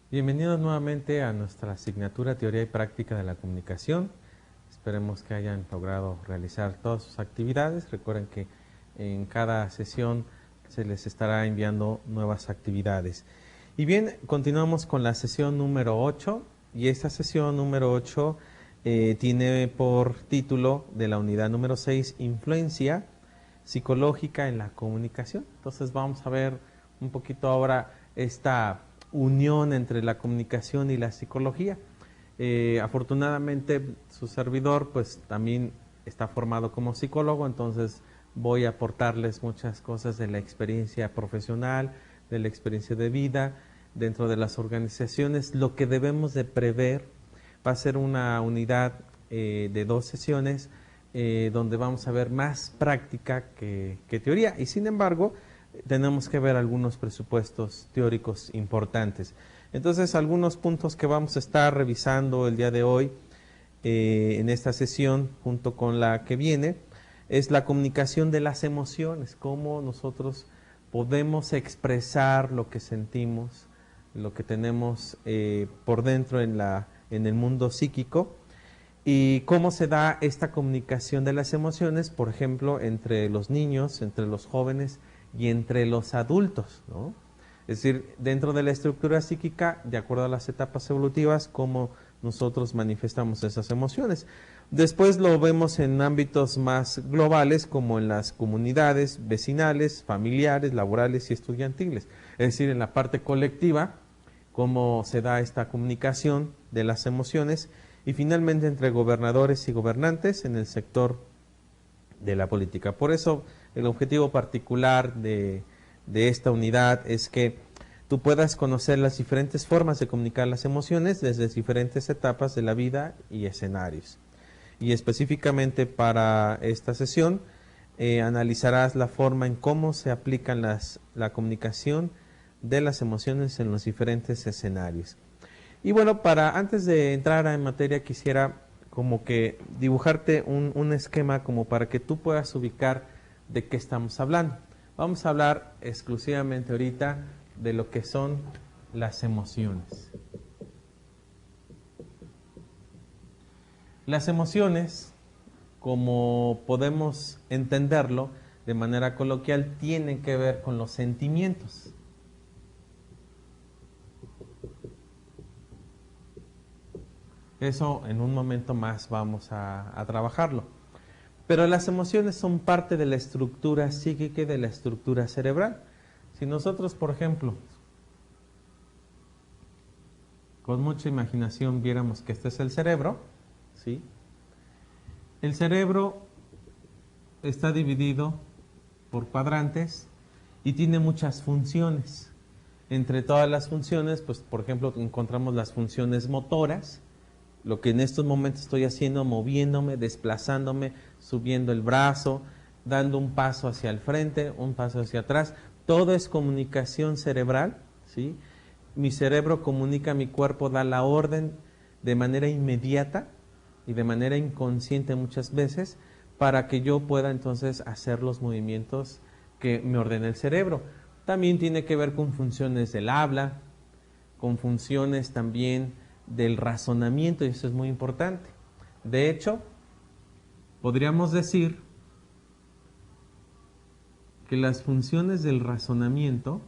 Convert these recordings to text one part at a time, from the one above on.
Bienvenidos nuevamente a nuestra asignatura Teoría y Práctica de la Comunicación. Esperemos que hayan logrado realizar todas sus actividades. Recuerden que en cada sesión se les estará enviando nuevas actividades. Y bien, continuamos con la sesión número 8 y esta sesión número 8 tiene por título de la unidad número 6, Influencia psicológica en la comunicación. Entonces vamos a ver un poquito ahora esta unión entre la comunicación y la psicología. Afortunadamente su servidor pues también está formado como psicólogo, entonces voy a aportarles muchas cosas de la experiencia profesional, de la experiencia de vida dentro de las organizaciones. Lo que debemos de prever va a ser una unidad de 2 sesiones donde vamos a ver más práctica que teoría, y sin embargo tenemos que ver algunos presupuestos teóricos importantes. Entonces, algunos puntos que vamos a estar revisando el día de hoy en esta sesión, junto con la que viene, es la comunicación de las emociones, cómo nosotros podemos expresar lo que sentimos, lo que tenemos por dentro en el mundo psíquico, y cómo se da esta comunicación de las emociones, por ejemplo, entre los niños, entre los jóvenes y entre los adultos, ¿no? Es decir, dentro de la estructura psíquica, de acuerdo a las etapas evolutivas, cómo nosotros manifestamos esas emociones. Después lo vemos en ámbitos más globales, como en las comunidades vecinales, familiares, laborales y estudiantiles. Es decir, en la parte colectiva, cómo se da esta comunicación de las emociones, y finalmente entre gobernadores y gobernantes en el sector de la política. Por eso el objetivo particular de esta unidad es que tú puedas conocer las diferentes formas de comunicar las emociones desde diferentes etapas de la vida y escenarios. Y específicamente para esta sesión analizarás la forma en cómo se aplican la comunicación de las emociones en los diferentes escenarios. Y bueno, antes de entrar en materia, quisiera como que dibujarte un esquema como para que tú puedas ubicar de qué estamos hablando. Vamos a hablar exclusivamente ahorita de lo que son las emociones. Las emociones, como podemos entenderlo de manera coloquial, tienen que ver con los sentimientos. Eso en un momento más vamos a trabajarlo. Pero las emociones son parte de la estructura psíquica y de la estructura cerebral. Si nosotros, por ejemplo, con mucha imaginación viéramos que este es el cerebro, ¿sí? El cerebro está dividido por cuadrantes y tiene muchas funciones. Entre todas las funciones, pues por ejemplo, encontramos las funciones motoras, lo que en estos momentos estoy haciendo, moviéndome, desplazándome, subiendo el brazo, dando un paso hacia el frente, un paso hacia atrás. Todo es comunicación cerebral, ¿sí? Mi cerebro comunica a mi cuerpo, da la orden de manera inmediata y de manera inconsciente muchas veces, para que yo pueda entonces hacer los movimientos que me ordena el cerebro. También tiene que ver con funciones del habla, con funciones también del razonamiento, y eso es muy importante. De hecho, podríamos decir que las funciones del razonamiento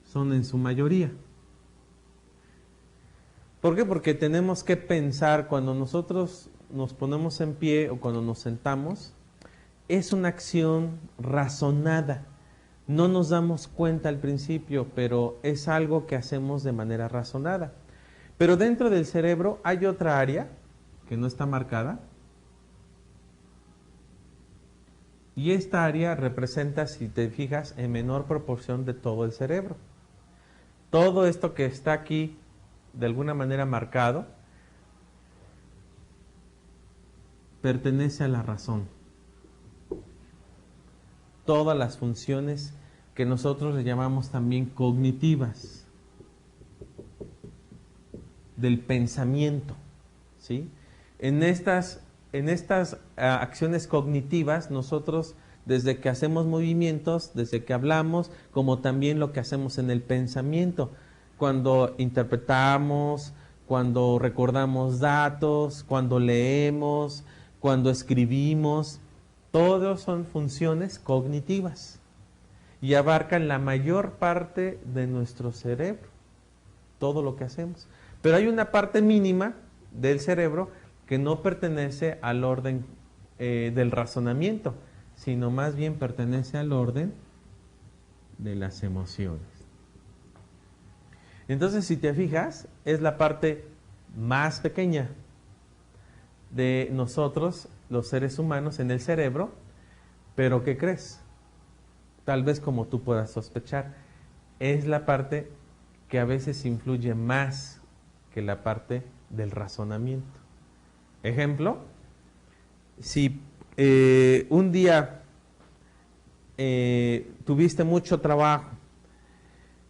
son en su mayoría. ¿Por qué? Porque tenemos que pensar cuando nosotros nos ponemos en pie o cuando nos sentamos, es una acción razonada. No nos damos cuenta al principio, pero es algo que hacemos de manera razonada. Pero dentro del cerebro hay otra área que no está marcada, y esta área representa, si te fijas, en menor proporción de todo el cerebro. Todo esto que está aquí de alguna manera marcado pertenece a la razón. Todas las funciones que nosotros le llamamos también cognitivas, del pensamiento, ¿sí? En estas acciones cognitivas nosotros desde que hacemos movimientos, desde que hablamos, como también lo que hacemos en el pensamiento, cuando interpretamos, cuando recordamos datos, cuando leemos, cuando escribimos, todos son funciones cognitivas y abarcan la mayor parte de nuestro cerebro, todo lo que hacemos. Pero hay una parte mínima del cerebro que no pertenece al orden del razonamiento, sino más bien pertenece al orden de las emociones. Entonces, si te fijas, es la parte más pequeña de nosotros, los seres humanos, en el cerebro, pero ¿qué crees? Tal vez como tú puedas sospechar, es la parte que a veces influye más que la parte del razonamiento. Ejemplo, si un día tuviste mucho trabajo,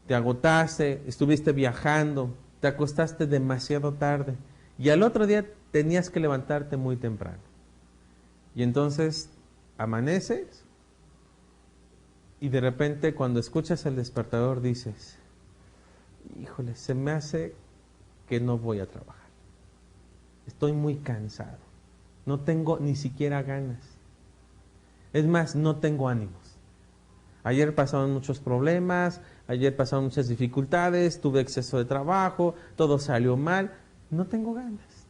te agotaste, estuviste viajando, te acostaste demasiado tarde y al otro día tenías que levantarte muy temprano. Y entonces amaneces y de repente cuando escuchas el despertador dices, híjole, se me hace que no voy a trabajar. Estoy muy cansado. No tengo ni siquiera ganas. Es más, no tengo ánimos. Ayer pasaron muchos problemas, ayer pasaron muchas dificultades, tuve exceso de trabajo, todo salió mal, no tengo ganas.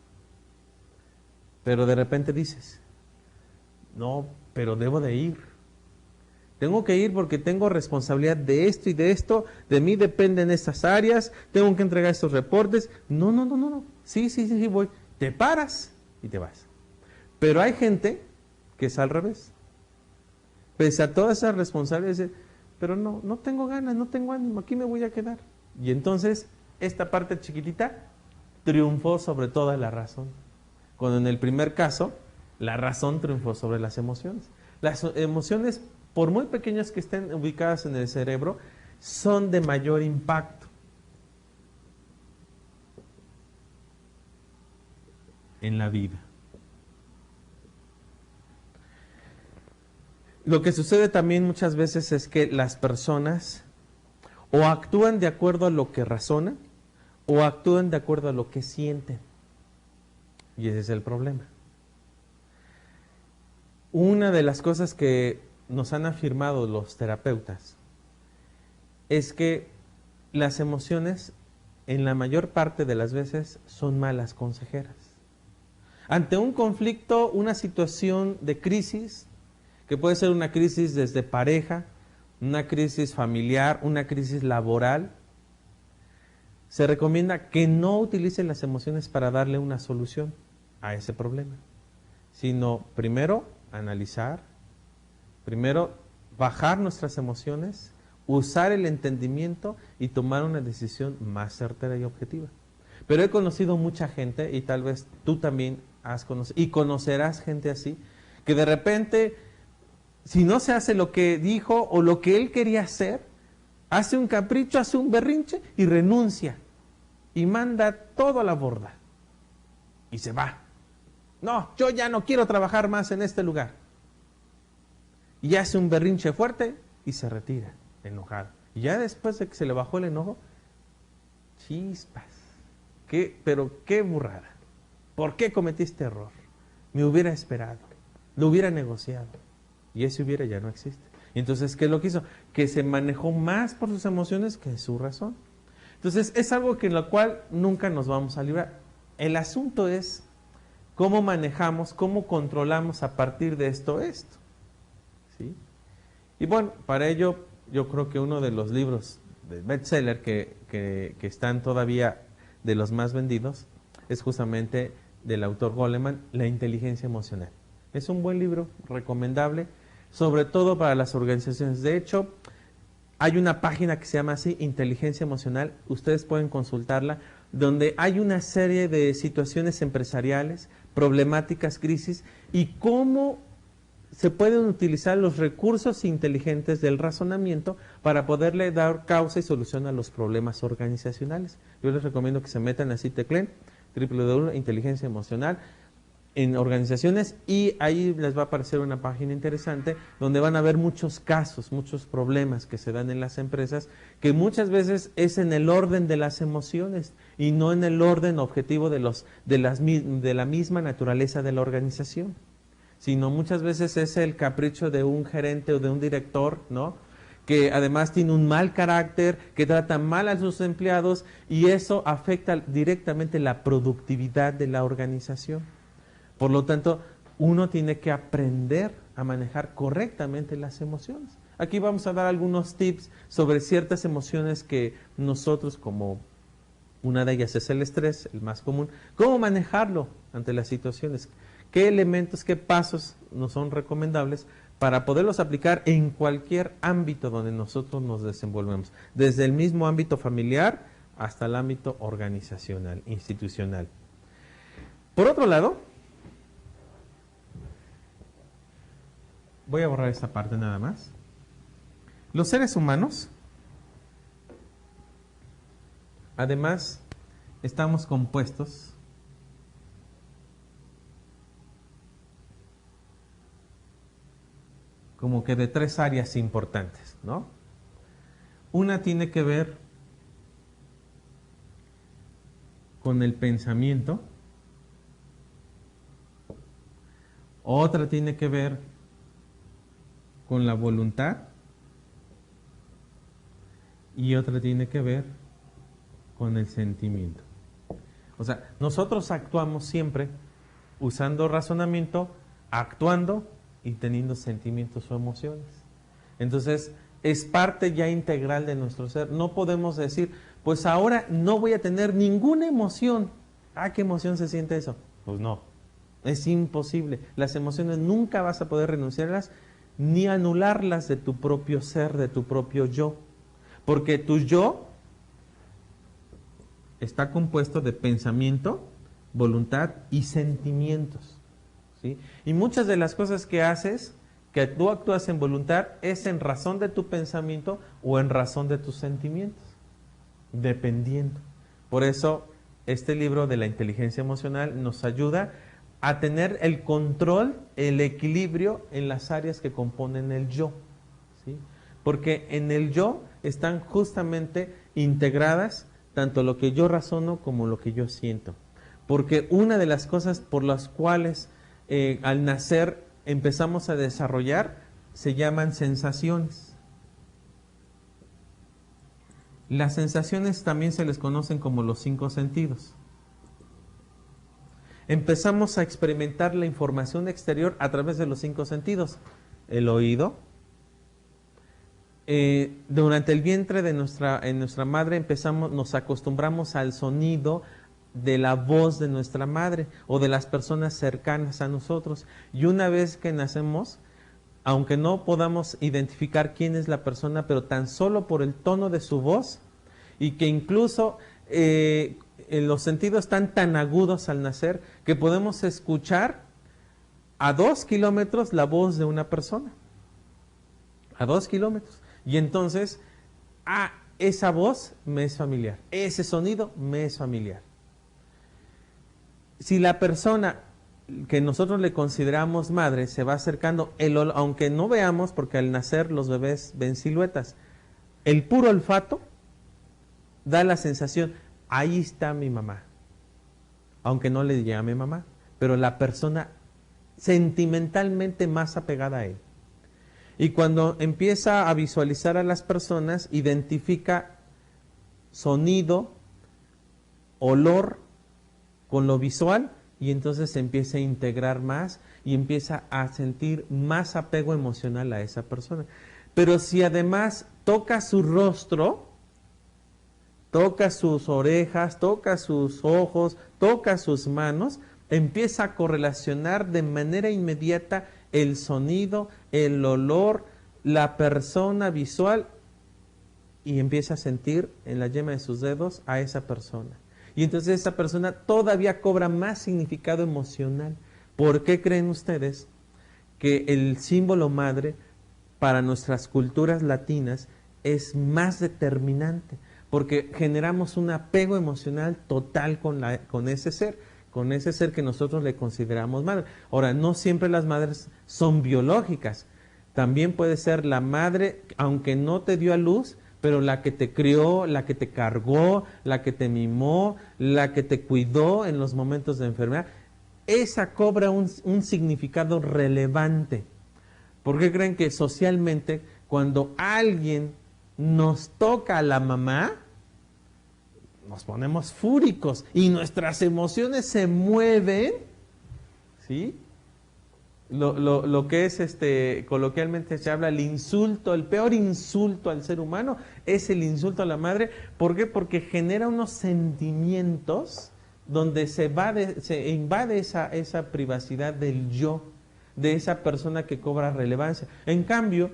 Pero de repente dices, no, pero debo de ir. Tengo que ir porque tengo responsabilidad de esto y de esto, de mí dependen estas áreas, tengo que entregar estos reportes. No. Sí, voy. Te paras y te vas. Pero hay gente que es al revés. Pese a todas esas responsabilidades, pero no tengo ganas, no tengo ánimo, aquí me voy a quedar. Y entonces, esta parte chiquitita triunfó sobre toda la razón. Cuando en el primer caso, la razón triunfó sobre las emociones. Las emociones, por muy pequeñas que estén ubicadas en el cerebro, son de mayor impacto en la vida. Lo que sucede también muchas veces es que las personas o actúan de acuerdo a lo que razonan o actúan de acuerdo a lo que sienten. Y ese es el problema. Una de las cosas que nos han afirmado los terapeutas es que las emociones en la mayor parte de las veces son malas consejeras. Ante un conflicto, una situación de crisis, que puede ser una crisis desde pareja, una crisis familiar, una crisis laboral, se recomienda que no utilicen las emociones para darle una solución a ese problema, sino primero analizar, primero bajar nuestras emociones, usar el entendimiento y tomar una decisión más certera y objetiva. Pero he conocido mucha gente, y tal vez tú también has conocido, y conocerás gente así, que de repente, si no se hace lo que dijo o lo que él quería hacer, hace un capricho, hace un berrinche y renuncia. Y manda todo a la borda. Y se va. No, yo ya no quiero trabajar más en este lugar. Y hace un berrinche fuerte y se retira, enojado. Y ya después de que se le bajó el enojo, chispas. Pero qué burrada. ¿Por qué cometí este error? Me hubiera esperado. Lo hubiera negociado. Y ese hubiera ya no existe. Y entonces, ¿qué es lo que hizo? Que se manejó más por sus emociones que su razón. Entonces, es algo que en lo cual nunca nos vamos a librar. El asunto es cómo manejamos, cómo controlamos a partir de esto. ¿Sí? Y bueno, para ello, yo creo que uno de los libros de bestseller que están todavía de los más vendidos es justamente del autor Goleman, La inteligencia emocional. Es un buen libro, recomendable, sobre todo para las organizaciones. De hecho, hay una página que se llama así, Inteligencia Emocional, ustedes pueden consultarla, donde hay una serie de situaciones empresariales, problemáticas, crisis, y cómo se pueden utilizar los recursos inteligentes del razonamiento para poderle dar causa y solución a los problemas organizacionales. Yo les recomiendo que se metan así, tecleen, www.inteligencia emocional. en organizaciones, y ahí les va a aparecer una página interesante donde van a ver muchos casos, muchos problemas que se dan en las empresas, que muchas veces es en el orden de las emociones y no en el orden objetivo de la misma naturaleza de la organización, sino muchas veces es el capricho de un gerente o de un director, ¿no?, que además tiene un mal carácter, que trata mal a sus empleados, y eso afecta directamente la productividad de la organización. Por lo tanto, uno tiene que aprender a manejar correctamente las emociones. Aquí vamos a dar algunos tips sobre ciertas emociones que nosotros, como una de ellas es el estrés, el más común, cómo manejarlo ante las situaciones, qué elementos, qué pasos nos son recomendables para poderlos aplicar en cualquier ámbito donde nosotros nos desenvolvemos, desde el mismo ámbito familiar hasta el ámbito organizacional, institucional. Por otro lado, voy a borrar esta parte nada más. Los seres humanos, además, estamos compuestos como que de 3 áreas importantes, ¿no? Una tiene que ver con el pensamiento, otra tiene que ver con la voluntad y otra tiene que ver con el sentimiento. O sea, nosotros actuamos siempre usando razonamiento, actuando y teniendo sentimientos o emociones. Entonces, es parte ya integral de nuestro ser. No podemos decir, pues ahora no voy a tener ninguna emoción. Ah, ¿qué emoción se siente eso? Pues no, es imposible. Las emociones nunca vas a poder renunciarlas ni anularlas de tu propio ser, de tu propio yo. Porque tu yo está compuesto de pensamiento, voluntad y sentimientos, ¿sí? Y muchas de las cosas que haces, que tú actúas en voluntad, es en razón de tu pensamiento o en razón de tus sentimientos, dependiendo. Por eso, este libro de la inteligencia emocional nos ayuda a tener el control, el equilibrio en las áreas que componen el yo, ¿sí? Porque en el yo están justamente integradas tanto lo que yo razono como lo que yo siento. Porque una de las cosas por las cuales al nacer empezamos a desarrollar se llaman sensaciones. Las sensaciones también se les conocen como los 5 sentidos. Empezamos a experimentar la información exterior a través de los 5 sentidos. El oído. Durante el vientre de nuestra madre nos acostumbramos al sonido de la voz de nuestra madre o de las personas cercanas a nosotros. Y una vez que nacemos, aunque no podamos identificar quién es la persona, pero tan solo por el tono de su voz, y que incluso los sentidos están tan agudos al nacer que podemos escuchar a 2 kilómetros la voz de una persona. A 2 kilómetros. Y entonces, esa voz me es familiar, ese sonido me es familiar. Si la persona que nosotros le consideramos madre se va acercando, aunque no veamos, porque al nacer los bebés ven siluetas, el puro olfato da la sensación, ahí está mi mamá, aunque no le llame mamá, pero la persona sentimentalmente más apegada a él. Y cuando empieza a visualizar a las personas, identifica sonido, olor con lo visual, y entonces se empieza a integrar más y empieza a sentir más apego emocional a esa persona. Pero si además toca su rostro, toca sus orejas, toca sus ojos, toca sus manos, empieza a correlacionar de manera inmediata el sonido, el olor, la persona visual, y empieza a sentir en la yema de sus dedos a esa persona. Y entonces esa persona todavía cobra más significado emocional. ¿Por qué creen ustedes que el símbolo madre para nuestras culturas latinas es más determinante? Porque generamos un apego emocional total con ese ser. con ese ser que nosotros le consideramos madre. Ahora, no siempre las madres son biológicas. También puede ser la madre, aunque no te dio a luz, pero la que te crió, la que te cargó, la que te mimó, la que te cuidó en los momentos de enfermedad. Esa cobra un significado relevante. ¿Por qué creen que socialmente cuando alguien nos toca a la mamá, nos ponemos fúricos y nuestras emociones se mueven? ¿Sí? Lo que es coloquialmente se habla el insulto, el peor insulto al ser humano es el insulto a la madre. ¿Por qué? Porque genera unos sentimientos donde se invade esa privacidad del yo, de esa persona que cobra relevancia. En cambio,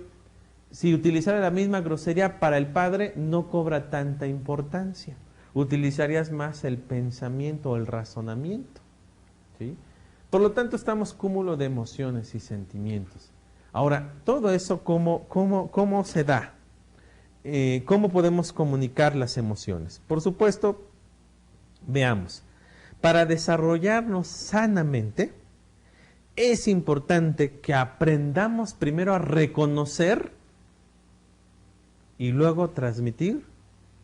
si utilizara la misma grosería para el padre, no cobra tanta importancia. Utilizarías más el pensamiento o el razonamiento, ¿sí? Por lo tanto, estamos cúmulo de emociones y sentimientos. Ahora, todo eso, ¿cómo se da? ¿Cómo podemos comunicar las emociones? Por supuesto, veamos, para desarrollarnos sanamente, es importante que aprendamos primero a reconocer y luego transmitir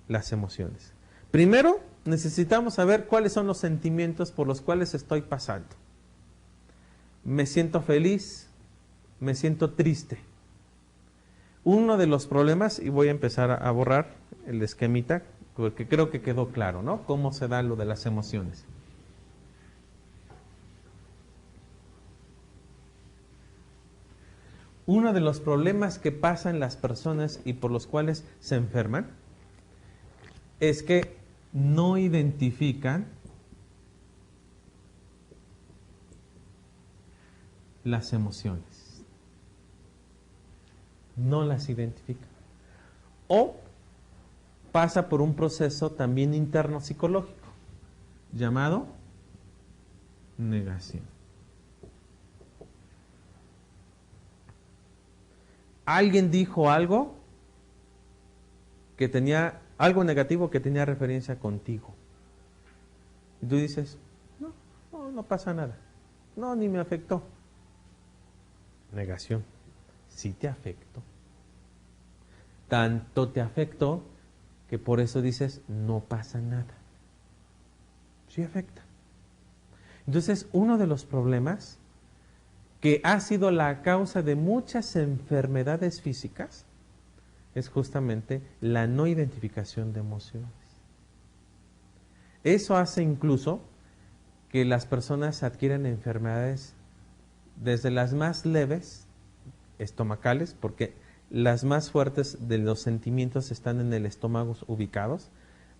las emociones. Primero, necesitamos saber cuáles son los sentimientos por los cuales estoy pasando. Me siento feliz, me siento triste. Uno de los problemas, y voy a empezar a borrar el esquemita, porque creo que quedó claro, ¿no? Cómo se da lo de las emociones. Uno de los problemas que pasan las personas y por los cuales se enferman es que no identifican las emociones. No las identifican. O pasa por un proceso también interno psicológico llamado negación. Alguien dijo algo que tenía algo negativo que tenía referencia contigo. Y tú dices, no pasa nada. No, ni me afectó. Negación. Sí te afectó. Tanto te afectó que por eso dices, no pasa nada. Sí afecta. Entonces, uno de los problemas que ha sido la causa de muchas enfermedades físicas es justamente la no identificación de emociones. Eso hace incluso que las personas adquieran enfermedades desde las más leves, estomacales, porque las más fuertes de los sentimientos están en el estómago ubicados,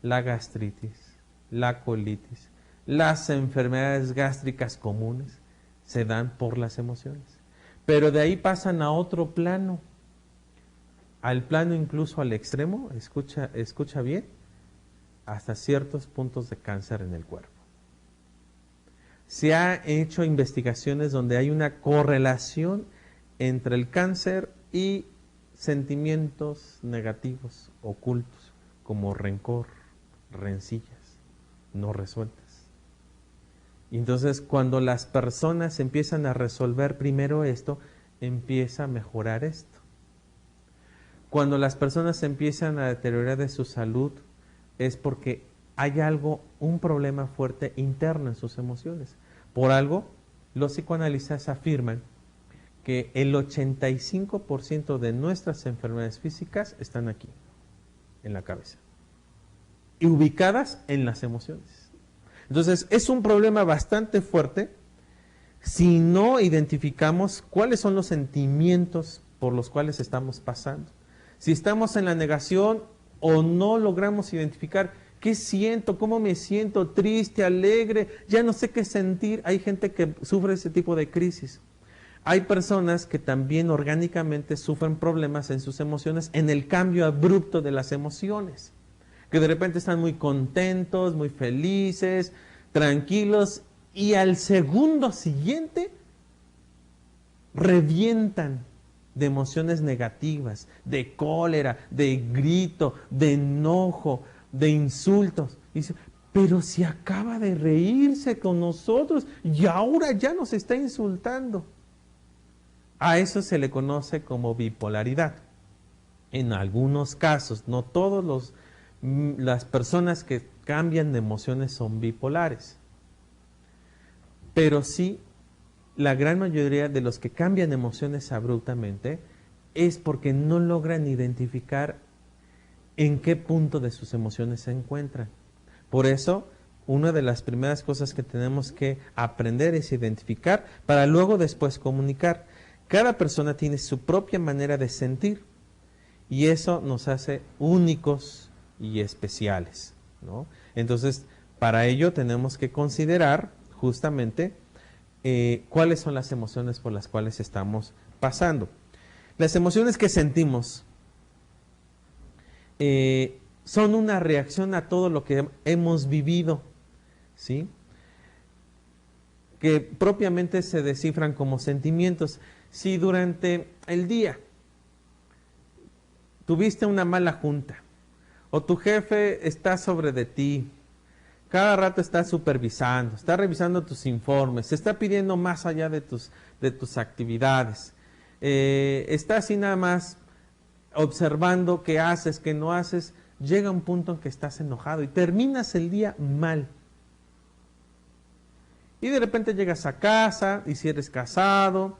la gastritis, la colitis, las enfermedades gástricas comunes se dan por las emociones. Pero de ahí pasan a otro plano, al plano incluso al extremo, escucha bien, hasta ciertos puntos de cáncer en el cuerpo. Se ha hecho investigaciones donde hay una correlación entre el cáncer y sentimientos negativos ocultos, como rencor, rencillas no resueltas. Y entonces, cuando las personas empiezan a resolver primero esto, empieza a mejorar esto. Cuando las personas empiezan a deteriorar de su salud, es porque hay algo, un problema fuerte interno en sus emociones. Por algo, los psicoanalistas afirman que el 85% de nuestras enfermedades físicas están aquí, en la cabeza, y ubicadas en las emociones. Entonces, es un problema bastante fuerte si no identificamos cuáles son los sentimientos por los cuales estamos pasando. Si estamos en la negación o no logramos identificar qué siento, cómo me siento, triste, alegre, ya no sé qué sentir. Hay gente que sufre ese tipo de crisis. Hay personas que también orgánicamente sufren problemas en sus emociones, en el cambio abrupto de las emociones, que de repente están muy contentos, muy felices, tranquilos, y al segundo siguiente revientan de emociones negativas, de cólera, de grito, de enojo, de insultos. pero si acaba de reírse con nosotros y ahora ya nos está insultando. A eso se le conoce como bipolaridad. En algunos casos, no todas las personas que cambian de emociones son bipolares, pero sí la gran mayoría de los que cambian de emociones abruptamente es porque no logran identificar en qué punto de sus emociones se encuentran. Por eso, una de las primeras cosas que tenemos que aprender es identificar para luego después comunicar. Cada persona tiene su propia manera de sentir y eso nos hace únicos y especiales, ¿no? Entonces, para ello tenemos que considerar justamente cuáles son las emociones por las cuales estamos pasando. Las emociones que sentimos son una reacción a todo lo que hemos vivido, ¿sí? Que propiamente se descifran como sentimientos. Si durante el día tuviste una mala junta, o tu jefe está sobre de ti, cada rato está supervisando, está revisando tus informes, se está pidiendo más allá de tus actividades, está así nada más observando qué haces, qué no haces, llega un punto en que estás enojado y terminas el día mal. Y de repente llegas a casa, y si eres casado,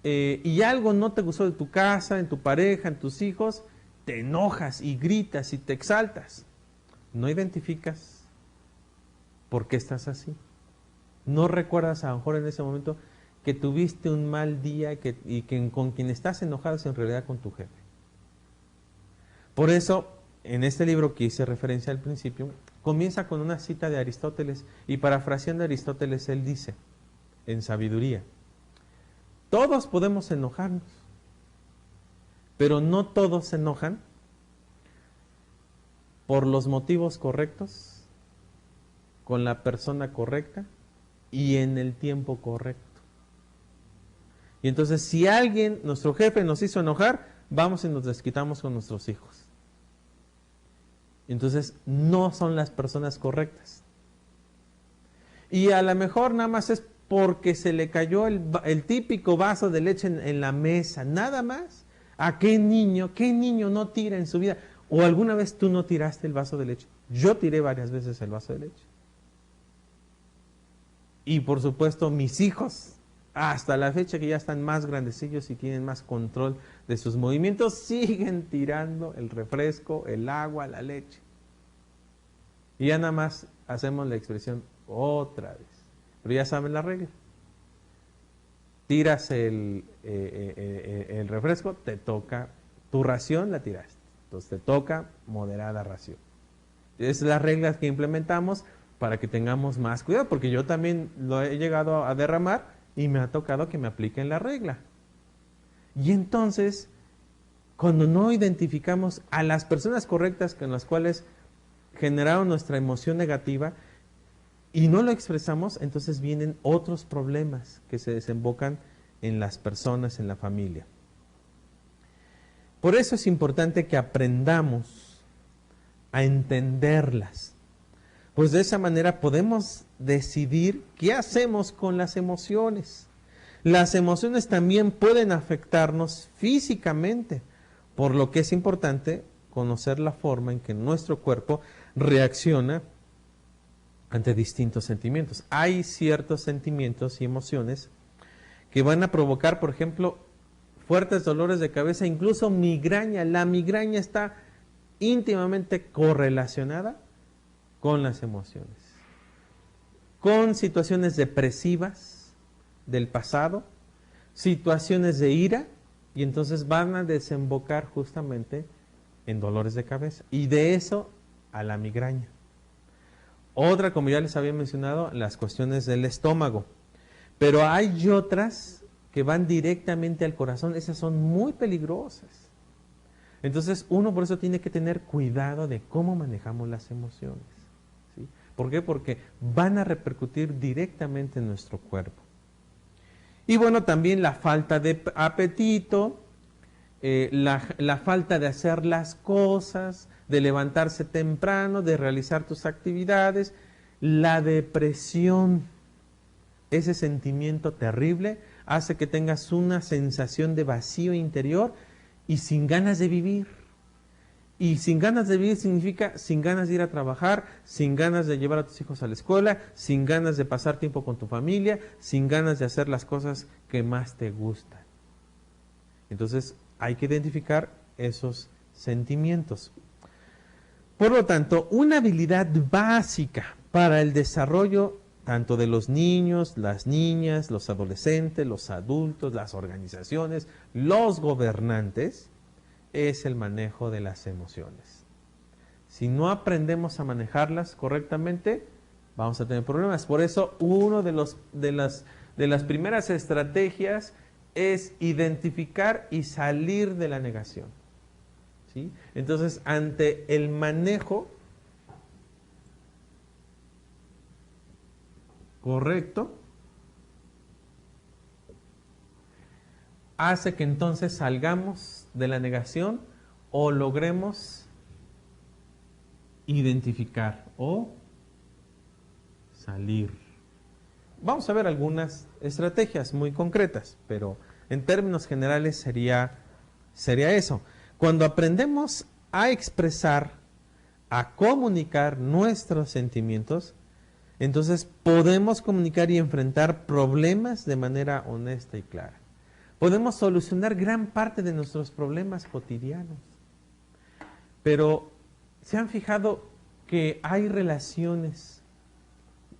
y algo no te gustó de tu casa, en tu pareja, en tus hijos, te enojas y gritas y te exaltas. No identificas por qué estás así. No recuerdas a lo mejor en ese momento que tuviste un mal día y que con quien estás enojado es en realidad con tu jefe. Por eso, en este libro que hice referencia al principio, comienza con una cita de Aristóteles y parafraseando a Aristóteles, él dice, en Sabiduría, todos podemos enojarnos, pero no todos se enojan por los motivos correctos, con la persona correcta y en el tiempo correcto. Y entonces, si alguien, nuestro jefe, nos hizo enojar, vamos y nos desquitamos con nuestros hijos. Entonces, no son las personas correctas. Y a lo mejor nada más es porque se le cayó el típico vaso de leche en la mesa, nada más. ¿A qué niño no tira en su vida? ¿O alguna vez tú no tiraste el vaso de leche? Yo tiré varias veces el vaso de leche. Y por supuesto, mis hijos, hasta la fecha que ya están más grandecillos y tienen más control de sus movimientos, siguen tirando el refresco, el agua, la leche. Y ya nada más hacemos la expresión otra vez. Pero ya saben la regla. Tiras el refresco, te toca, tu ración la tiraste. Entonces te toca moderada ración. Es las reglas que implementamos para que tengamos más cuidado, porque yo también lo he llegado a derramar y me ha tocado que me apliquen la regla. Y entonces, cuando no identificamos a las personas correctas con las cuales generaron nuestra emoción negativa y no lo expresamos, entonces vienen otros problemas que se desembocan en las personas, en la familia. Por eso es importante que aprendamos a entenderlas, pues de esa manera podemos decidir qué hacemos con las emociones. Las emociones también pueden afectarnos físicamente, por lo que es importante conocer la forma en que nuestro cuerpo reacciona ante distintos sentimientos. Hay ciertos sentimientos y emociones que van a provocar, por ejemplo, fuertes dolores de cabeza, incluso migraña. La migraña está íntimamente correlacionada con las emociones, con situaciones depresivas del pasado, situaciones de ira, y entonces van a desembocar justamente en dolores de cabeza. Y de eso a la migraña. Otra, como ya les había mencionado, las cuestiones del estómago. Pero hay otras que van directamente al corazón. Esas son muy peligrosas. Entonces, uno por eso tiene que tener cuidado de cómo manejamos las emociones, ¿sí? ¿Por qué? Porque van a repercutir directamente en nuestro cuerpo. Y bueno, también la falta de apetito, la falta de hacer las cosas, de levantarse temprano, de realizar tus actividades, La depresión, ese sentimiento terrible, hace que tengas una sensación de vacío interior y sin ganas de vivir. Y sin ganas de vivir significa sin ganas de ir a trabajar, sin ganas de llevar a tus hijos a la escuela, sin ganas de pasar tiempo con tu familia, sin ganas de hacer las cosas que más te gustan. Entonces hay que identificar esos sentimientos. Por lo tanto, una habilidad básica para el desarrollo tanto de los niños, las niñas, los adolescentes, los adultos, las organizaciones, los gobernantes, es el manejo de las emociones. Si no aprendemos a manejarlas correctamente, vamos a tener problemas. Por eso, una de las primeras estrategias es identificar y salir de la negación. ¿Sí? Entonces, ante el manejo correcto, hace que entonces salgamos de la negación o logremos identificar o salir. Vamos a ver algunas estrategias muy concretas, pero en términos generales sería eso. Cuando aprendemos a expresar, a comunicar nuestros sentimientos, entonces podemos comunicar y enfrentar problemas de manera honesta y clara. Podemos solucionar gran parte de nuestros problemas cotidianos. Pero, ¿se han fijado que hay relaciones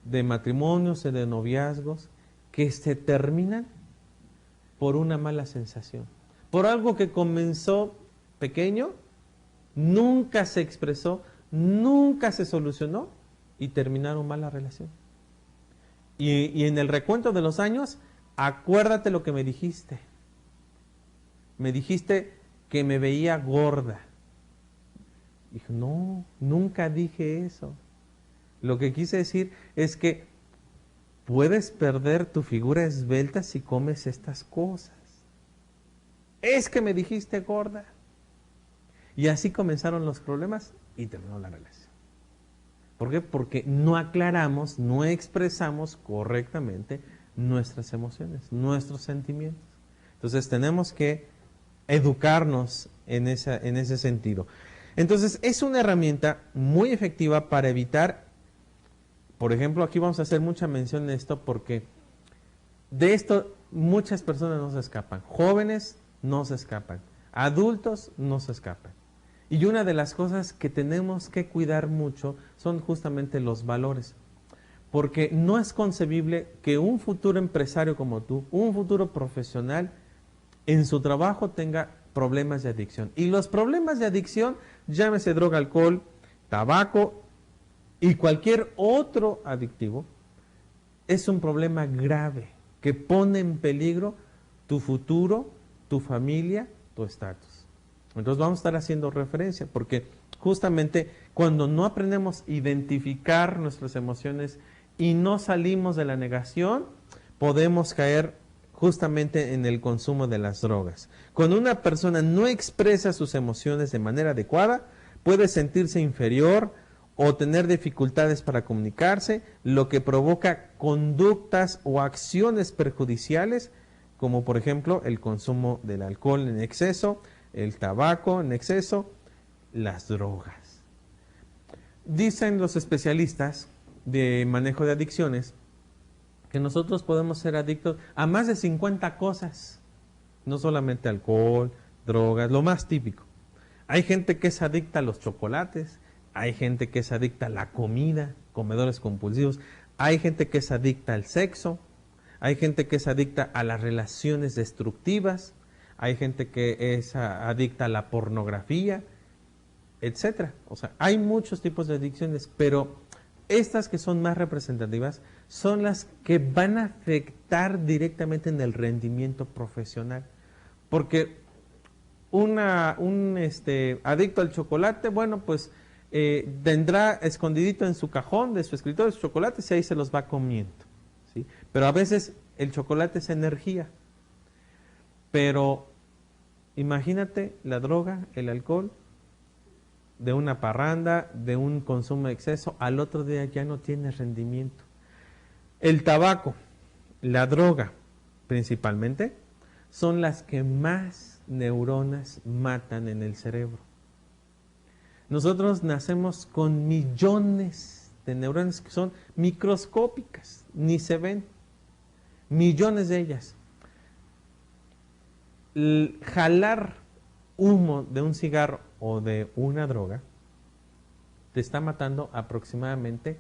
de matrimonios y de noviazgos que se terminan por una mala sensación? Por algo que comenzó pequeño, nunca se expresó, nunca se solucionó y terminaron mal la relación. Y en el recuento de los años, acuérdate lo que me dijiste. Me dijiste que me veía gorda. Dijo, no, nunca dije eso. Lo que quise decir es que puedes perder tu figura esbelta si comes estas cosas. Es que me dijiste gorda. Y así comenzaron los problemas y terminó la relación. ¿Por qué? Porque no aclaramos, no expresamos correctamente nuestras emociones, nuestros sentimientos. Entonces tenemos que educarnos en ese sentido. Entonces es una herramienta muy efectiva para evitar, por ejemplo, aquí vamos a hacer mucha mención de esto porque de esto muchas personas no se escapan. Jóvenes no se escapan, adultos no se escapan. Y una de las cosas que tenemos que cuidar mucho son justamente los valores. Porque no es concebible que un futuro empresario como tú, un futuro profesional, en su trabajo tenga problemas de adicción. Y los problemas de adicción, llámese droga, alcohol, tabaco y cualquier otro adictivo, es un problema grave que pone en peligro tu futuro, tu familia, tu estatus. Entonces vamos a estar haciendo referencia porque justamente cuando no aprendemos a identificar nuestras emociones y no salimos de la negación, podemos caer justamente en el consumo de las drogas. Cuando una persona no expresa sus emociones de manera adecuada, puede sentirse inferior o tener dificultades para comunicarse, lo que provoca conductas o acciones perjudiciales, como por ejemplo el consumo del alcohol en exceso, el tabaco en exceso, las drogas. Dicen los especialistas de manejo de adicciones que nosotros podemos ser adictos a más de 50 cosas, no solamente alcohol, drogas, lo más típico. Hay gente que es adicta a los chocolates, hay gente que es adicta a la comida, comedores compulsivos, hay gente que es adicta al sexo, hay gente que es adicta a las relaciones destructivas, hay gente que es adicta a la pornografía, etcétera. O sea, hay muchos tipos de adicciones, pero estas que son más representativas son las que van a afectar directamente en el rendimiento profesional. Porque un adicto al chocolate, bueno, pues tendrá escondidito en su cajón de su escritorio sus chocolates y ahí se los va comiendo, ¿sí? Pero a veces el chocolate es energía. Pero imagínate la droga, el alcohol, de una parranda, de un consumo de exceso, al otro día ya no tienes rendimiento. El tabaco, la droga, principalmente, son las que más neuronas matan en el cerebro. Nosotros nacemos con millones de neuronas que son microscópicas, ni se ven, millones de ellas. Jalar humo de un cigarro o de una droga te está matando aproximadamente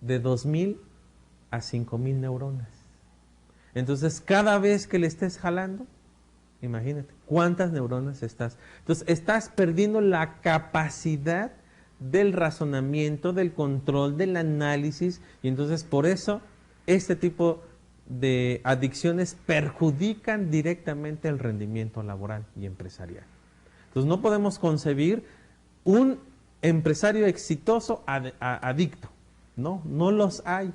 de 2,000 a 5,000 neuronas. Entonces, cada vez que le estés jalando, imagínate cuántas neuronas estás. Entonces, estás perdiendo la capacidad del razonamiento, del control, del análisis, y entonces por eso este tipo de adicciones perjudican directamente el rendimiento laboral y empresarial. Entonces, no podemos concebir un empresario exitoso adicto. No, no los hay.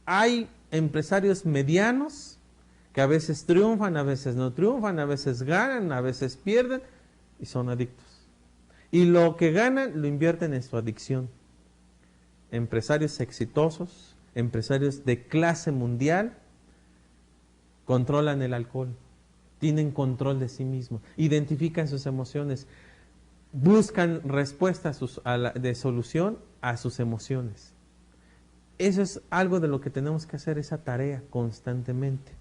Hay empresarios medianos que a veces triunfan, a veces no triunfan, a veces ganan, a veces pierden y son adictos. Y lo que ganan lo invierten en su adicción. Empresarios exitosos, empresarios de clase mundial, controlan el alcohol, tienen control de sí mismos, identifican sus emociones, buscan respuestas de solución a sus emociones. Eso es algo de lo que tenemos que hacer, esa tarea constantemente.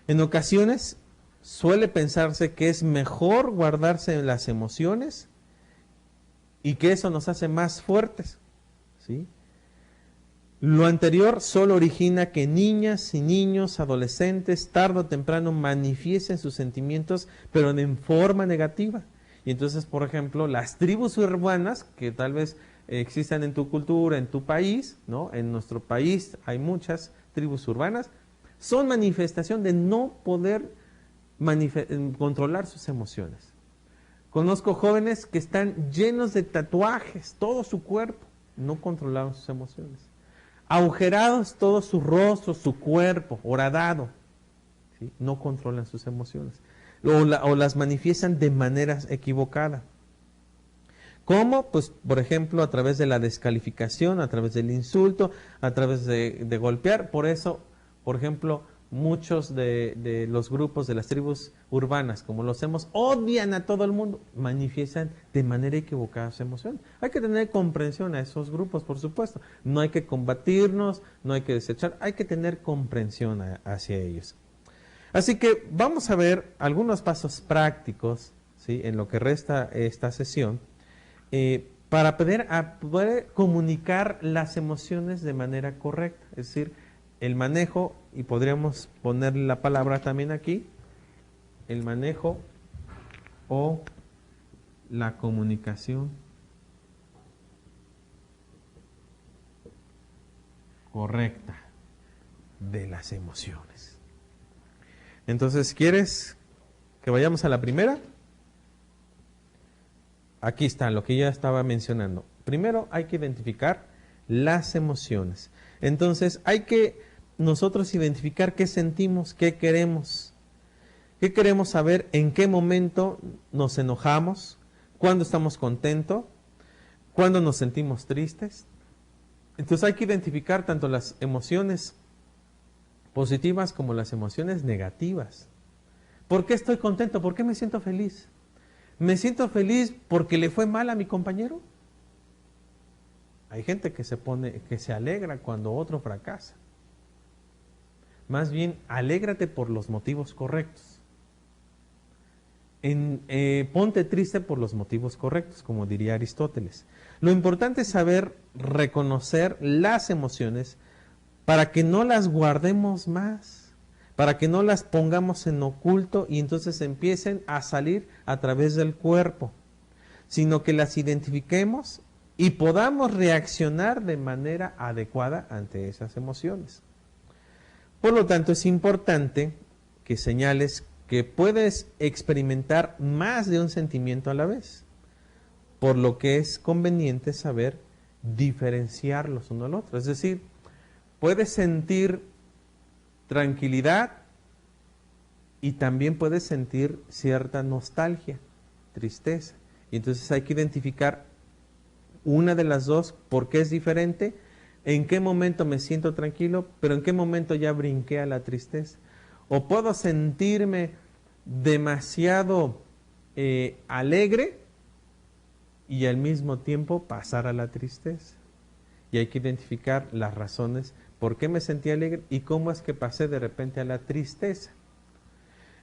En ocasiones suele pensarse que es mejor guardarse las emociones y que eso nos hace más fuertes, ¿sí? Lo anterior solo origina que niñas y niños, adolescentes, tarde o temprano manifiesten sus sentimientos, pero en forma negativa. Y entonces, por ejemplo, las tribus urbanas, que tal vez existan en tu cultura, en tu país, ¿no? En nuestro país hay muchas tribus urbanas, son manifestación de no poder controlar sus emociones. Conozco jóvenes que están llenos de tatuajes, todo su cuerpo, no controlaron sus emociones. Agujerados todo su rostro, su cuerpo, horadado, ¿sí? No controlan sus emociones. O las manifiestan de maneras equivocadas. ¿Cómo? Pues, por ejemplo, a través de la descalificación, a través del insulto, a través de golpear. Por eso, por ejemplo, muchos de los grupos de las tribus urbanas, como los hemos, odian a todo el mundo, manifiestan de manera equivocada sus emociones. Hay que tener comprensión a esos grupos, por supuesto. No hay que combatirnos, no hay que desechar, hay que tener comprensión hacia ellos. Así que vamos a ver algunos pasos prácticos, ¿sí?, en lo que resta esta sesión, para poder comunicar las emociones de manera correcta, es decir, el manejo, y podríamos ponerle la palabra también aquí, el manejo o la comunicación correcta de las emociones. Entonces, ¿quieres que vayamos a la primera? Aquí está lo que ya estaba mencionando. Primero hay que identificar las emociones. Entonces hay que nosotros identificar qué sentimos, qué queremos saber, en qué momento nos enojamos, cuándo estamos contentos, cuándo nos sentimos tristes. Entonces hay que identificar tanto las emociones positivas como las emociones negativas. ¿Por qué estoy contento? ¿Por qué me siento feliz? ¿Me siento feliz porque le fue mal a mi compañero? Hay gente que se alegra cuando otro fracasa. Más bien, alégrate por los motivos correctos. Ponte triste por los motivos correctos, como diría Aristóteles. Lo importante es saber reconocer las emociones para que no las guardemos más, para que no las pongamos en oculto y entonces empiecen a salir a través del cuerpo, sino que las identifiquemos y podamos reaccionar de manera adecuada ante esas emociones. Por lo tanto, es importante que señales que puedes experimentar más de un sentimiento a la vez, por lo que es conveniente saber diferenciarlos uno al otro. Es decir, puedes sentir tranquilidad y también puedes sentir cierta nostalgia, tristeza. Y entonces hay que identificar una de las dos, por qué es diferente, en qué momento me siento tranquilo, pero en qué momento ya brinqué a la tristeza. O puedo sentirme demasiado alegre y al mismo tiempo pasar a la tristeza. Y hay que identificar las razones por qué me sentí alegre y cómo es que pasé de repente a la tristeza.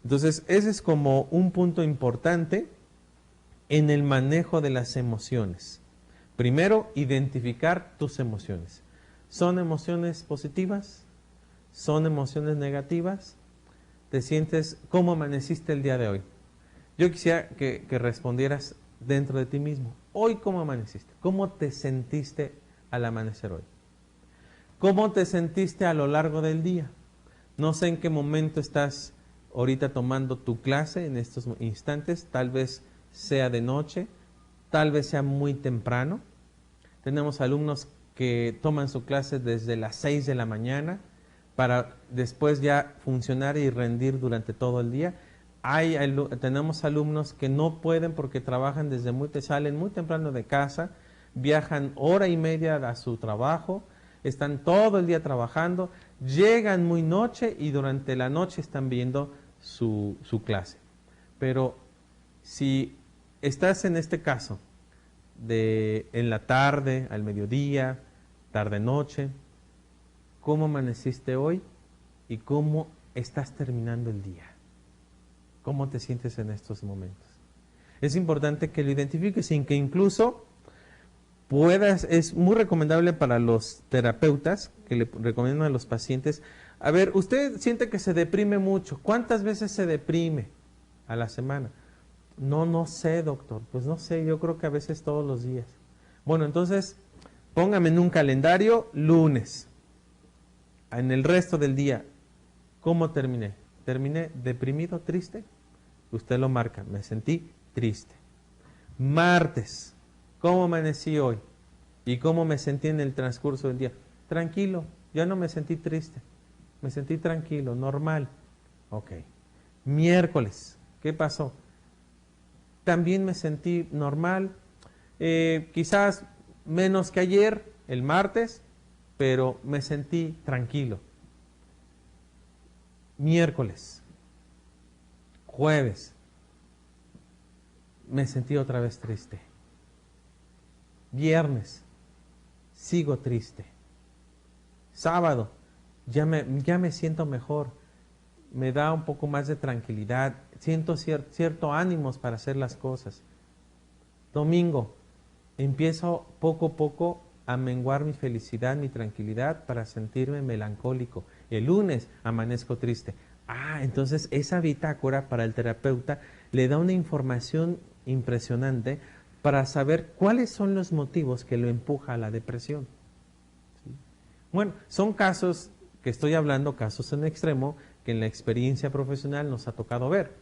Entonces, ese es como un punto importante en el manejo de las emociones. Primero, identificar tus emociones. ¿Son emociones positivas? ¿Son emociones negativas? ¿Te sientes cómo amaneciste el día de hoy? Yo quisiera que respondieras dentro de ti mismo. Hoy, ¿cómo amaneciste? ¿Cómo te sentiste al amanecer hoy? ¿Cómo te sentiste a lo largo del día? No sé en qué momento estás ahorita tomando tu clase en estos instantes. Tal vez sea de noche, tal vez sea muy temprano. Tenemos alumnos que toman su clase desde las 6 de la mañana para después ya funcionar y rendir durante todo el día. Tenemos alumnos que no pueden porque trabajan salen muy temprano de casa, viajan hora y media a su trabajo, están todo el día trabajando, llegan muy noche y durante la noche están viendo su clase. Pero si estás en este caso, en la tarde, al mediodía, tarde-noche, ¿cómo amaneciste hoy y cómo estás terminando el día? ¿Cómo te sientes en estos momentos? Es importante que lo identifiques sin que incluso puedas, es muy recomendable para los terapeutas que le recomiendan a los pacientes, a ver, usted siente que se deprime mucho, ¿cuántas veces se deprime a la semana? No sé, doctor, pues no sé, yo creo que a veces todos los días. Bueno, entonces, póngame en un calendario lunes, en el resto del día, ¿cómo terminé? ¿Terminé deprimido, triste? Usted lo marca, me sentí triste. Martes, ¿cómo amanecí hoy? ¿Y cómo me sentí en el transcurso del día? Tranquilo, ya no me sentí triste, me sentí tranquilo, normal. Ok. Miércoles, ¿qué pasó? También me sentí normal, quizás menos que ayer, el martes, pero me sentí tranquilo. Miércoles, jueves, me sentí otra vez triste. Viernes, sigo triste. Sábado, ya me siento mejor, me da un poco más de tranquilidad, siento cierto ánimos para hacer las cosas. Domingo, empiezo poco a poco a menguar mi felicidad, mi tranquilidad para sentirme melancólico. El lunes amanezco triste. Entonces esa bitácora para el terapeuta le da una información impresionante para saber cuáles son los motivos que lo empuja a la depresión. ¿Sí? Bueno, son casos que estoy hablando, casos en extremo, que en la experiencia profesional nos ha tocado ver.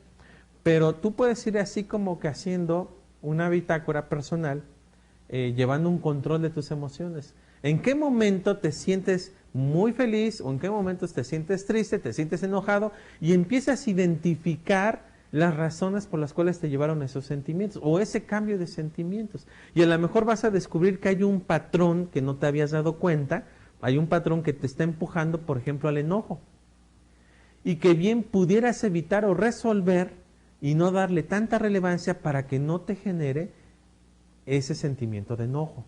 Pero tú puedes ir así como que haciendo una bitácora personal, llevando un control de tus emociones. ¿En qué momento te sientes muy feliz o en qué momentos te sientes triste, te sientes enojado y empiezas a identificar las razones por las cuales te llevaron esos sentimientos o ese cambio de sentimientos? Y a lo mejor vas a descubrir que hay un patrón que no te habías dado cuenta, hay un patrón que te está empujando, por ejemplo, al enojo. Y que bien pudieras evitar o resolver y no darle tanta relevancia para que no te genere ese sentimiento de enojo.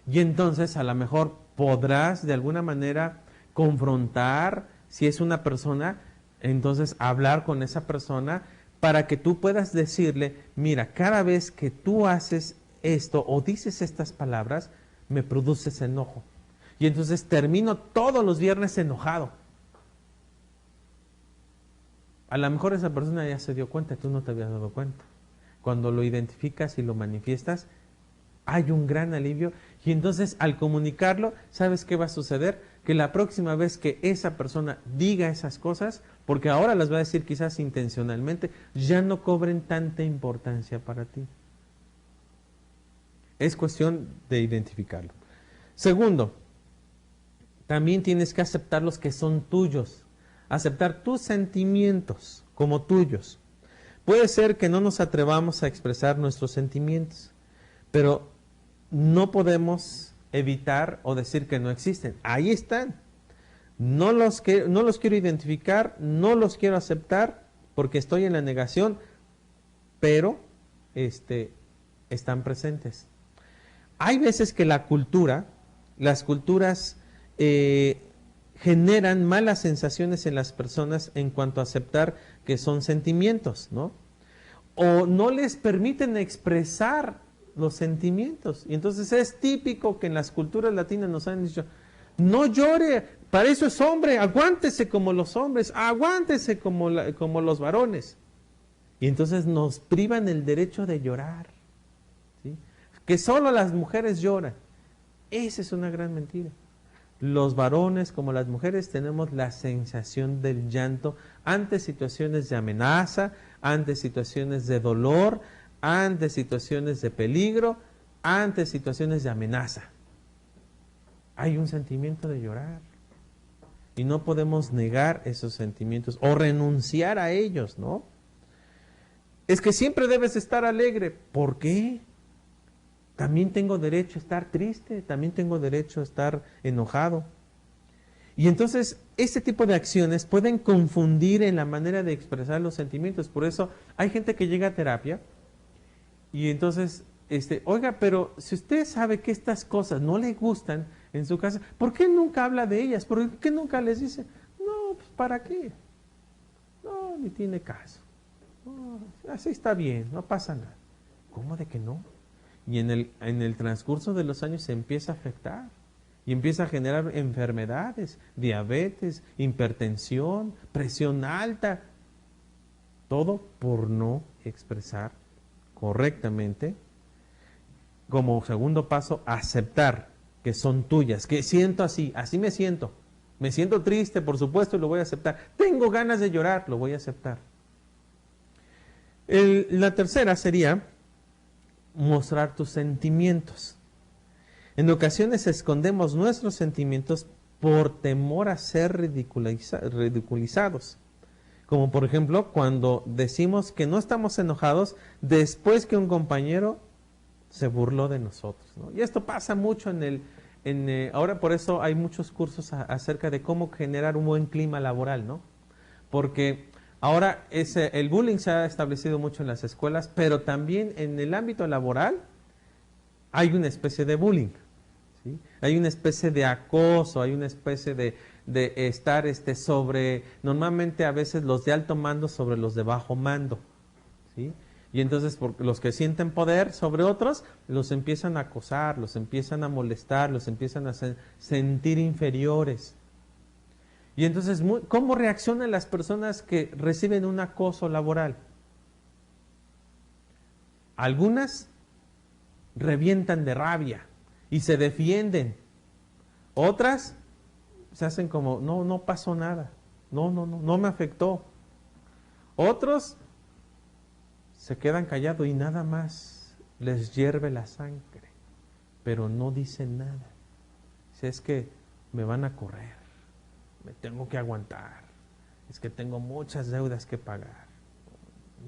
Y entonces a lo mejor podrás de alguna manera confrontar, si es una persona, entonces hablar con esa persona para que tú puedas decirle, mira, cada vez que tú haces esto o dices estas palabras, me produces enojo. Y entonces termino todos los viernes enojado. A lo mejor esa persona ya se dio cuenta, tú no te habías dado cuenta. Cuando lo identificas y lo manifiestas, hay un gran alivio y entonces al comunicarlo, ¿sabes qué va a suceder? Que la próxima vez que esa persona diga esas cosas, porque ahora las va a decir quizás intencionalmente, ya no cobren tanta importancia para ti. Es cuestión de identificarlo. Segundo, también tienes que aceptar los que son tuyos, aceptar tus sentimientos como tuyos. Puede ser que no nos atrevamos a expresar nuestros sentimientos, pero no podemos evitar o decir que no existen. Ahí están. No los quiero identificar, no los quiero aceptar porque estoy en la negación, pero están presentes. Hay veces que las culturas generan malas sensaciones en las personas en cuanto a aceptar que son sentimientos, ¿no? O no les permiten expresar los sentimientos. Y entonces es típico que en las culturas latinas nos han dicho, no llore, para eso es hombre, aguántese como los hombres, aguántese como los varones. Y entonces nos privan el derecho de llorar, ¿sí? Que solo las mujeres lloran. Esa es una gran mentira. Los varones como las mujeres tenemos la sensación del llanto ante situaciones de amenaza, ante situaciones de dolor, ante situaciones de peligro, ante situaciones de amenaza. Hay un sentimiento de llorar y no podemos negar esos sentimientos o renunciar a ellos, ¿no? Es que siempre debes estar alegre. ¿Por qué? También tengo derecho a estar triste, también tengo derecho a estar enojado. Y entonces, este tipo de acciones pueden confundir en la manera de expresar los sentimientos. Por eso, hay gente que llega a terapia y entonces, oiga, pero si usted sabe que estas cosas no le gustan en su casa, ¿por qué nunca habla de ellas? ¿Por qué nunca les dice? No, pues ¿para qué? No, ni tiene caso. No, así está bien, no pasa nada. ¿Cómo de que no? Y en el transcurso de los años se empieza a afectar y empieza a generar enfermedades, diabetes, hipertensión, presión alta, todo por no expresar correctamente. Como segundo paso, aceptar que son tuyas, que siento así me siento. Me siento triste, por supuesto, y lo voy a aceptar. Tengo ganas de llorar, lo voy a aceptar. La tercera sería mostrar tus sentimientos. En ocasiones escondemos nuestros sentimientos por temor a ser ridiculizados. Como por ejemplo cuando decimos que no estamos enojados después que un compañero se burló de nosotros, ¿no? Y esto pasa mucho ahora por eso hay muchos cursos acerca de cómo generar un buen clima laboral, ¿no? Porque ahora el bullying se ha establecido mucho en las escuelas, pero también en el ámbito laboral hay una especie de bullying, ¿sí? Hay una especie de acoso, hay una especie de estar normalmente a veces los de alto mando sobre los de bajo mando, ¿sí? Y entonces los que sienten poder sobre otros, los empiezan a acosar, los empiezan a molestar, los empiezan a sentir inferiores. Y entonces, ¿cómo reaccionan las personas que reciben un acoso laboral? Algunas revientan de rabia y se defienden. Otras se hacen como, no pasó nada. No me afectó. Otros se quedan callados y nada más les hierve la sangre, pero no dicen nada. Si es que me van a correr, me tengo que aguantar, es que tengo muchas deudas que pagar,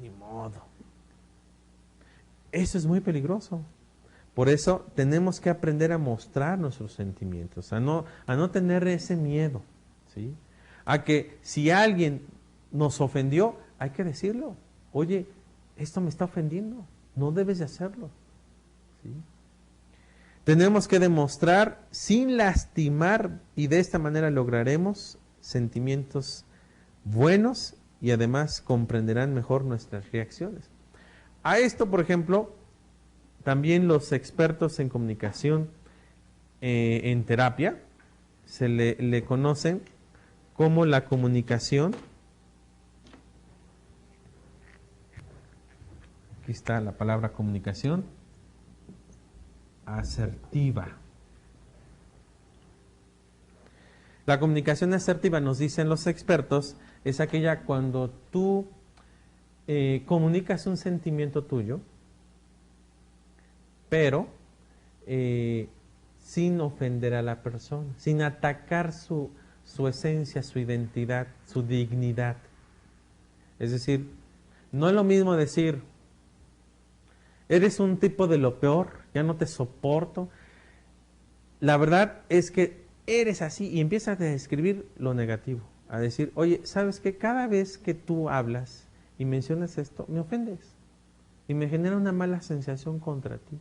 ni modo. Eso es muy peligroso. Por eso tenemos que aprender a mostrar nuestros sentimientos, a no tener ese miedo, ¿sí? A que si alguien nos ofendió, hay que decirlo. Oye, esto me está ofendiendo, no debes de hacerlo, ¿sí? Tenemos que demostrar sin lastimar y de esta manera lograremos sentimientos buenos y además comprenderán mejor nuestras reacciones. A esto, por ejemplo, también los expertos en comunicación en terapia se le conocen como la comunicación. Aquí está la palabra comunicación asertiva. La comunicación asertiva, nos dicen los expertos, es aquella cuando tú comunicas un sentimiento tuyo, pero sin ofender a la persona, sin atacar su esencia, su identidad, su dignidad. Es decir, No es lo mismo decir, eres un tipo de lo peor, ya no te soporto. La verdad es que eres así y empiezas a describir lo negativo, a decir, oye, ¿sabes qué? Cada vez que tú hablas y mencionas esto, me ofendes y me genera una mala sensación contra ti.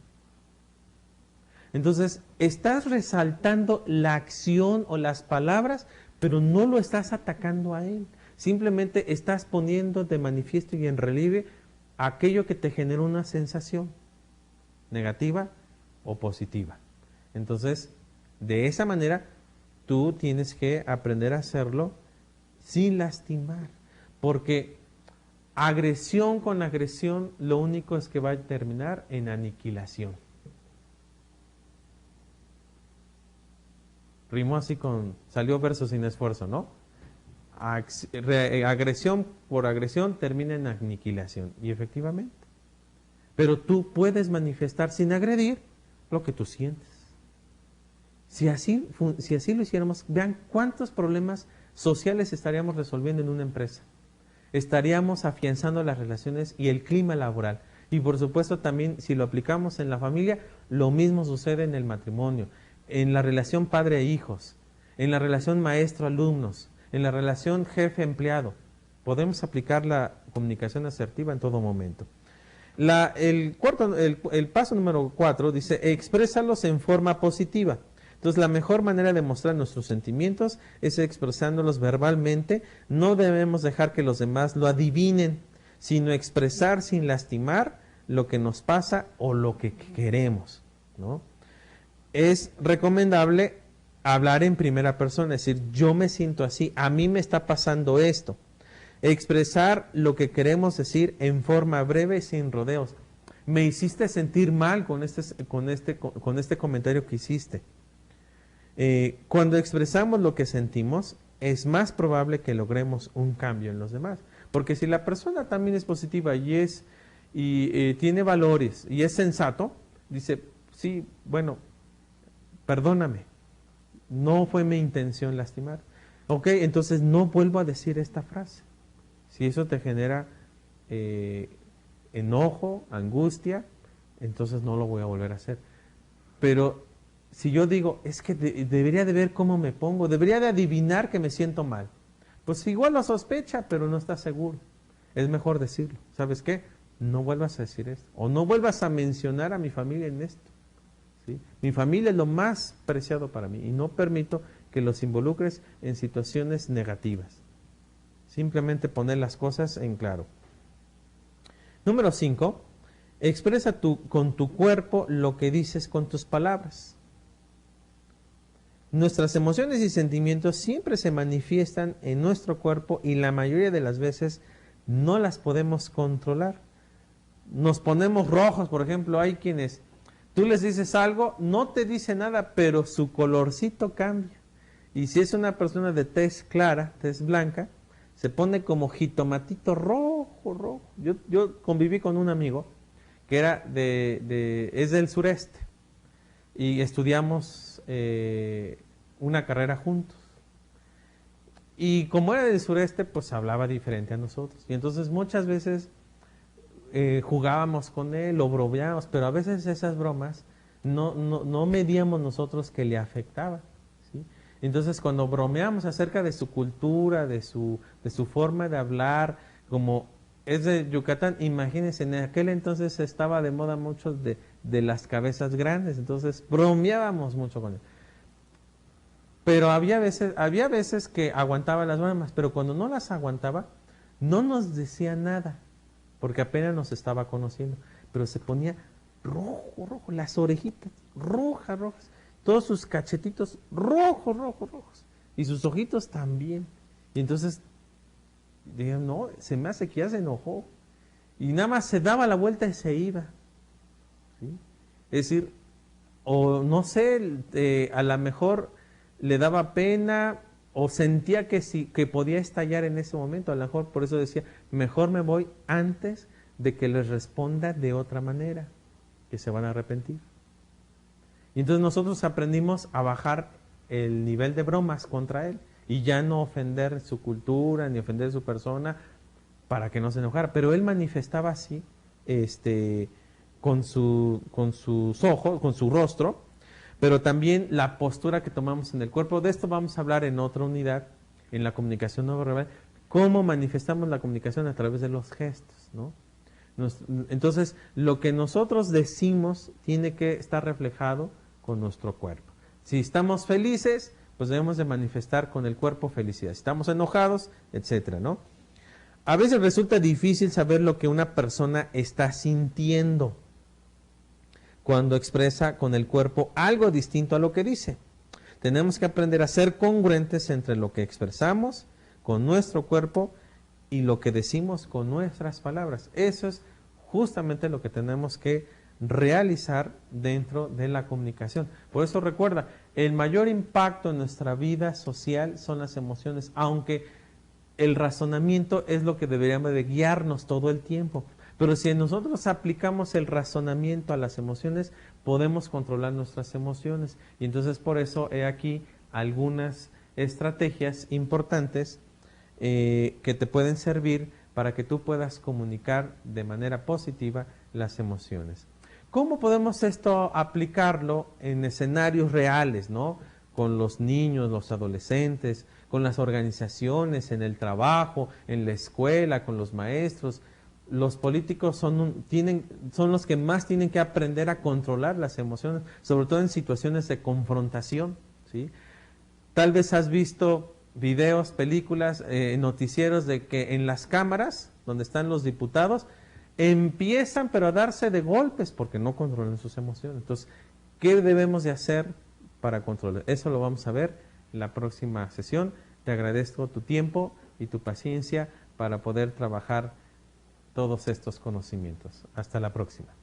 Entonces, estás resaltando la acción o las palabras, pero no lo estás atacando a él. Simplemente estás poniendo de manifiesto y en relieve aquello que te genera una sensación negativa o positiva. Entonces, de esa manera, tú tienes que aprender a hacerlo sin lastimar. Porque agresión con agresión, lo único es que va a terminar en aniquilación. Rimó así salió verso sin esfuerzo, ¿no? Agresión por agresión termina en aniquilación. Y efectivamente. Pero tú puedes manifestar sin agredir lo que tú sientes. Si así lo hiciéramos, vean cuántos problemas sociales estaríamos resolviendo en una empresa. Estaríamos afianzando las relaciones y el clima laboral. Y por supuesto también, si lo aplicamos en la familia, lo mismo sucede en el matrimonio, en la relación padre e hijos, en la relación maestro-alumnos, en la relación jefe-empleado. Podemos aplicar la comunicación asertiva en todo momento. El paso número 4 dice, exprésalos en forma positiva. Entonces, la mejor manera de mostrar nuestros sentimientos es expresándolos verbalmente. No debemos dejar que los demás lo adivinen, sino expresar sin lastimar lo que nos pasa o lo que queremos, ¿no? Es recomendable hablar en primera persona, es decir, yo me siento así, a mí me está pasando esto. Expresar lo que queremos decir en forma breve y sin rodeos. Me hiciste sentir mal con este comentario que hiciste. Cuando expresamos lo que sentimos, es más probable que logremos un cambio en los demás. Porque si la persona también es positiva y tiene valores y es sensato, dice, sí, bueno, perdóname, no fue mi intención lastimar. Ok, entonces no vuelvo a decir esta frase. Si eso te genera enojo, angustia, entonces no lo voy a volver a hacer. Pero si yo digo, es que debería de ver cómo me pongo, debería de adivinar que me siento mal, pues igual lo sospecha, pero no está seguro. Es mejor decirlo. ¿Sabes qué? No vuelvas a decir esto. O no vuelvas a mencionar a mi familia en esto. ¿Sí? Mi familia es lo más preciado para mí y no permito que los involucres en situaciones negativas. Simplemente poner las cosas en claro. Número 5. Expresa con tu cuerpo lo que dices con tus palabras. Nuestras emociones y sentimientos siempre se manifiestan en nuestro cuerpo y la mayoría de las veces no las podemos controlar. Nos ponemos rojos, por ejemplo, hay quienes, tú les dices algo, no te dice nada, pero su colorcito cambia. Y si es una persona de tez clara, tez blanca, se pone como jitomatito rojo. Yo conviví con un amigo que es del sureste y estudiamos una carrera juntos. Y como era del sureste, pues hablaba diferente a nosotros. Y entonces muchas veces jugábamos con él, lo bromeábamos, pero a veces esas bromas no medíamos nosotros que le afectaba, ¿sí? Entonces cuando bromeamos acerca de su cultura, de su forma de hablar, como es de Yucatán, imagínense, en aquel entonces estaba de moda mucho de las cabezas grandes, entonces bromeábamos mucho con él. Pero había veces que aguantaba las bromas, pero cuando no las aguantaba, no nos decía nada, porque apenas nos estaba conociendo, pero se ponía rojo, las orejitas rojas, todos sus cachetitos rojos, y sus ojitos también. Y entonces, dije, no, se me hace que ya se enojó, y nada más se daba la vuelta y se iba, ¿sí? Es decir, o no sé, a lo mejor le daba pena o sentía que podía estallar en ese momento, a lo mejor por eso decía, mejor me voy antes de que les responda de otra manera, que se van a arrepentir. Y entonces nosotros aprendimos a bajar el nivel de bromas contra él y ya no ofender su cultura ni ofender su persona, para que no se enojara, pero él manifestaba así, con sus ojos, con su rostro, pero también la postura que tomamos en el cuerpo. De esto vamos a hablar en otra unidad, en la comunicación no verbal, cómo manifestamos la comunicación a través de los gestos, ¿no? Entonces, lo que nosotros decimos tiene que estar reflejado con nuestro cuerpo. Si estamos felices, pues debemos de manifestar con el cuerpo felicidad. Si estamos enojados, etcétera, ¿no? A veces resulta difícil saber lo que una persona está sintiendo cuando expresa con el cuerpo algo distinto a lo que dice. Tenemos que aprender a ser congruentes entre lo que expresamos con nuestro cuerpo y lo que decimos con nuestras palabras. Eso es justamente lo que tenemos que realizar dentro de la comunicación. Por eso recuerda, el mayor impacto en nuestra vida social son las emociones, aunque el razonamiento es lo que deberíamos de guiarnos todo el tiempo. Pero si nosotros aplicamos el razonamiento a las emociones, podemos controlar nuestras emociones. Y entonces por eso he aquí algunas estrategias importantes que te pueden servir para que tú puedas comunicar de manera positiva las emociones. ¿Cómo podemos esto aplicarlo en escenarios reales, ¿no? Con los niños, los adolescentes, con las organizaciones, en el trabajo, en la escuela, con los maestros? Los políticos son los que más tienen que aprender a controlar las emociones, sobre todo en situaciones de confrontación, ¿sí? Tal vez has visto videos, películas, noticieros de que en las cámaras, donde están los diputados, empiezan pero a darse de golpes porque no controlan sus emociones. Entonces, ¿qué debemos de hacer para controlar? Eso lo vamos a ver en la próxima sesión. Te agradezco tu tiempo y tu paciencia para poder trabajar todos estos conocimientos. Hasta la próxima.